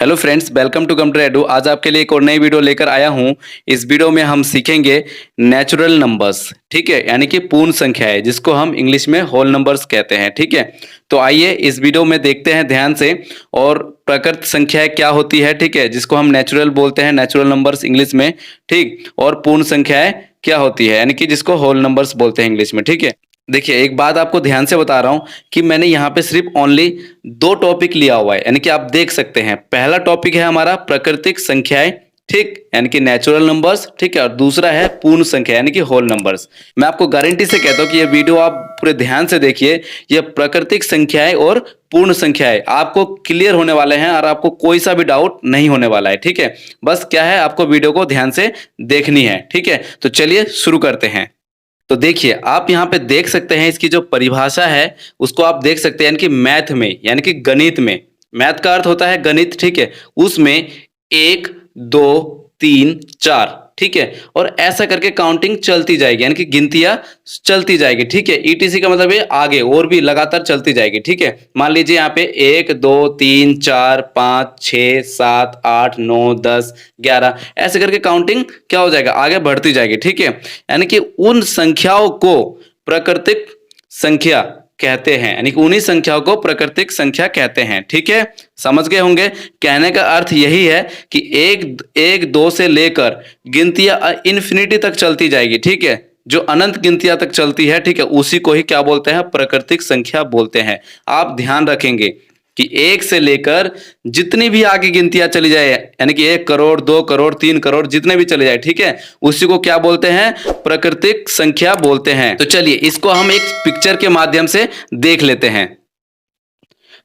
Hello friends, welcome to Computer Edu. आज आपके लिए एक और नई वीडियो लेकर आया हूं। इस वीडियो में हम सीखेंगे नेचुरल नंबर्स, ठीक है, यानी कि पूर्ण संख्या है जिसको हम इंग्लिश में होल नंबर्स कहते हैं, ठीक है। तो आइए इस वीडियो में देखते हैं ध्यान से, और प्रकृत संख्याएं क्या होती है, ठीक है, जिसको हम नेचुरल बोलते हैं, नेचुरल नंबर्स इंग्लिश में, ठीक। और पूर्ण संख्याएं क्या होती है, यानी कि जिसको होल नंबर्स बोलते हैं इंग्लिश में, ठीक है। देखिए, एक बात आपको ध्यान से बता रहा हूं कि मैंने यहाँ पे सिर्फ ओनली दो टॉपिक लिया हुआ है, यानी कि आप देख सकते हैं। पहला टॉपिक है हमारा प्राकृतिक संख्याएं, ठीक, यानी कि नेचुरल नंबर्स, ठीक है, और दूसरा है पूर्ण संख्या यानी कि होल नंबर्स। मैं आपको गारंटी से कहता हूं कि ये वीडियो आप पूरे ध्यान से देखिए। ये प्राकृतिक संख्याएं और पूर्ण संख्याएं आपको क्लियर होने वाले हैं और आपको कोई सा भी डाउट नहीं होने वाला है, ठीक है। बस क्या है, आपको वीडियो को ध्यान से देखनी है, ठीक है। तो चलिए शुरू करते हैं। तो देखिए, आप यहाँ पे देख सकते हैं इसकी जो परिभाषा है उसको आप देख सकते हैं, यानी कि मैथ में, यानी कि गणित में। मैथ का अर्थ होता है गणित, ठीक है। उसमें 1 2 3 4, ठीक है, और ऐसा करके काउंटिंग चलती जाएगी, यानी कि गिनतियां चलती जाएगी, ठीक है। ईटीसी का मतलब है आगे और भी लगातार चलती जाएगी, ठीक है। मान लीजिए यहाँ पे 1 2 3 4 5 6 7 8 9 10 11, ऐसे करके काउंटिंग क्या हो जाएगा, आगे बढ़ती जाएगी, ठीक है। यानी कि उन संख्याओं को प्राकृतिक संख्या कहते हैं, यानी कि उन्हीं संख्याओं को प्राकृतिक संख्या कहते हैं, ठीक है। समझ गए होंगे। कहने का अर्थ यही है कि एक एक दो से लेकर गिनतियां इन्फिनिटी तक चलती जाएगी, ठीक है। जो अनंत गिनतियां तक चलती है, ठीक है, उसी को ही क्या बोलते हैं, प्राकृतिक संख्या बोलते हैं। आप ध्यान रखेंगे कि 1 से लेकर जितनी भी आगे गिनतियां चली जाए, यानी कि 1 करोड़ 2 करोड़ 3 करोड़ जितने भी चले जाए, ठीक है, उसी को क्या बोलते हैं, प्राकृतिक संख्या बोलते हैं। तो चलिए इसको हम एक पिक्चर के माध्यम से देख लेते हैं।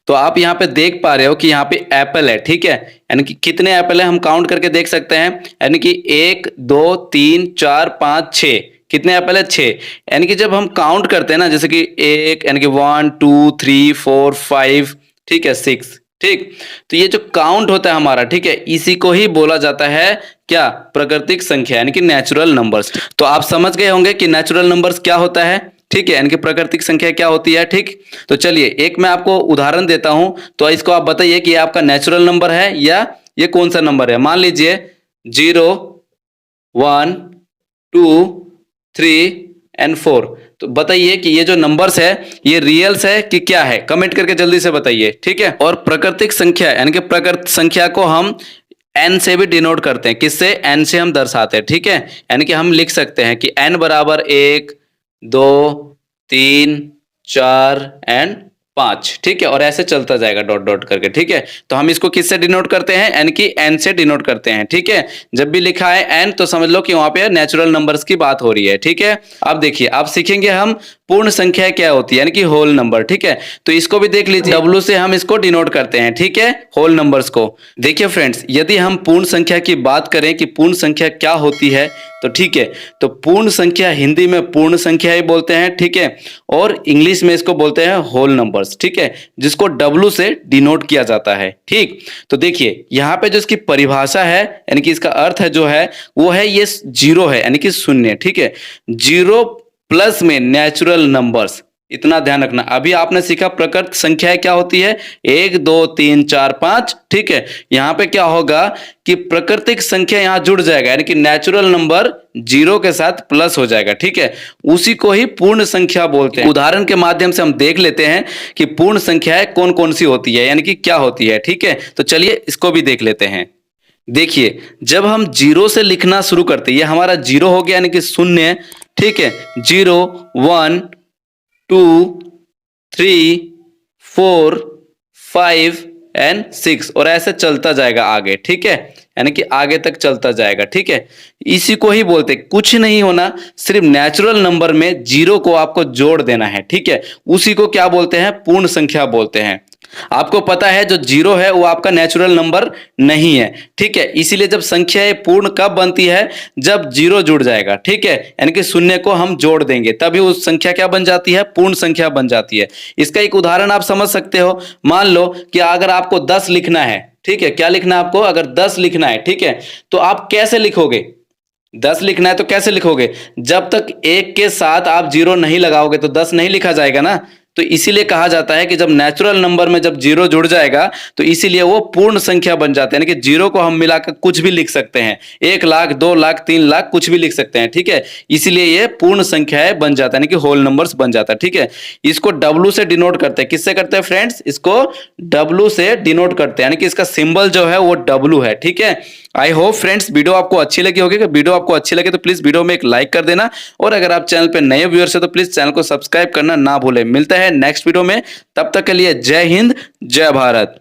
तो आप यहाँ पे देख पा रहे हो कि यहाँ पे एप्पल है, ठीक है, यानी कि कितने एप्पल है हम काउंट करके देख सकते हैं, यानी कि 1 2 3 4 5 6। कितने एप्पल है, 6। यानी कि जब हम काउंट करते हैं ना, जैसे कि 1, यानी कि 1 2 3 4 5, ठीक है, 6, ठीक। तो ये जो काउंट होता है हमारा, ठीक है, इसी को ही बोला जाता है क्या, प्राकृतिक संख्या, यानी कि नेचुरल नंबर्स। तो आप समझ गए होंगे कि नेचुरल नंबर्स क्या होता है, ठीक है, यानी कि प्राकृतिक संख्या क्या होती है, ठीक। तो चलिए एक मैं आपको उदाहरण देता हूं, तो इसको आप बताइए कि ये आपका नेचुरल नंबर है या ये कौन सा नंबर है। मान लीजिए 0 1 2 3 एंड 4। तो बताइए कि ये जो नंबर्स है ये रियल्स है कि क्या है, कमेंट करके जल्दी से बताइए, ठीक है। और प्राकृतिक संख्या यानी कि प्राकृतिक संख्या को हम n से भी डिनोट करते हैं। किससे, n से हम दर्शाते हैं, ठीक है। यानी कि हम लिख सकते हैं कि n बराबर 1 2 3 4 एंड 5, ठीक है, और ऐसे चलता जाएगा डॉट डॉट करके, ठीक है। तो हम इसको किससे डिनोट करते हैं, यानी कि n से डिनोट करते हैं, ठीक है। जब भी लिखा है n तो समझ लो कि वहां पे नेचुरल नंबर्स की बात हो रही है, ठीक है। अब देखिए, अब सीखेंगे हम पूर्ण संख्या क्या होती है, यानी कि होल नंबर, ठीक है। तो इसको भी देख लीजिए, W से हम इसको डिनोट करते हैं, ठीक है, होल नंबर्स को। देखिए फ्रेंड्स, यदि हम पूर्ण संख्या की बात करें कि पूर्ण संख्या क्या होती है, तो ठीक है, तो पूर्ण संख्या हिंदी में पूर्ण संख्या ही बोलते हैं, ठीक है, और इंग्लिश में इसको बोलते हैं होल नंबर्स, ठीक है, जिसको W से डिनोट किया जाता है, ठीक। तो देखिए यहाँ पे जो इसकी परिभाषा है, यानी कि इसका अर्थ है जो है वो है ये 0 है, यानी कि शून्य, ठीक है। 0 प्लस में नेचुरल नंबर्स, इतना ध्यान रखना। अभी आपने सीखा प्राकृतिक संख्याएं क्या होती है, 1 2 3 4 5, ठीक है। यहां पे क्या होगा कि प्राकृतिक संख्या यहां जुड़ जाएगा, यानी कि नेचुरल नंबर 0 के साथ प्लस हो जाएगा, ठीक है। उसी को ही पूर्ण संख्या बोलते हैं। उदाहरण के माध्यम से हम देख लेते हैं कि पूर्ण संख्याएं कौन कौन सी होती है, यानी कि क्या होती है, ठीक है। तो चलिए इसको भी देख लेते हैं। देखिए, जब हम 0 से लिखना शुरू करते हैं, ये हमारा 0 हो गया, यानी कि शून्य, ठीक है। 0 1 2 3 4 5 एंड 6, और ऐसे चलता जाएगा आगे, ठीक है, यानी कि आगे तक चलता जाएगा, ठीक है। इसी को ही बोलते, कुछ नहीं होना, सिर्फ नेचुरल नंबर में 0 को आपको जोड़ देना है, ठीक है। उसी को क्या बोलते हैं, पूर्ण संख्या बोलते हैं। आपको पता है जो 0 है वो आपका नेचुरल नंबर नहीं है, ठीक है। इसीलिए जब संख्या पूर्ण कब बनती है, जब 0 जुड़ जाएगा, ठीक है, यानी कि शून्य को हम जोड़ देंगे तभी उस संख्या क्या बन जाती है, पूर्ण संख्या बन जाती है। इसका एक उदाहरण आप समझ सकते हो। मान लो कि अगर आपको 10 लिखना है, ठीक है, क्या लिखना है आपको, अगर 10 लिखना है, ठीक है, तो आप कैसे लिखोगे, 10 लिखना है तो कैसे लिखोगे, जब तक 1 के साथ आप 0 नहीं लगाओगे तो 10 नहीं लिखा जाएगा ना, तो इसीलिए कहा जाता है कि जब नेचुरल नंबर में जब जीरो जुड़ जाएगा तो इसीलिए वो पूर्ण संख्या बन जाता है, यानी कि जीरो को हम मिलाकर कुछ भी लिख सकते हैं, 1 लाख 2 लाख 3 लाख कुछ भी लिख सकते हैं, ठीक है। इसीलिए ये पूर्ण संख्याएं बन जाता है, यानी कि होल नंबर्स बन जाता है, ठीक है। इसको डब्ल्यू से डिनोट करते हैं, किससे करते हैं फ्रेंड्स, इसको डब्ल्यू से डिनोट करते हैं, यानी कि इसका सिंबल जो है वो डब्ल्यू है, ठीक है। आई होप फ्रेंड्स वीडियो आपको अच्छी लगी होगी। वीडियो आपको अच्छी लगे तो प्लीज वीडियो में एक लाइक कर देना, और अगर आप चैनल पे नए व्यूअर्स है तो प्लीज चैनल को सब्सक्राइब करना ना भूलें। मिलता है नेक्स्ट वीडियो में, तब तक के लिए जय हिंद जय भारत।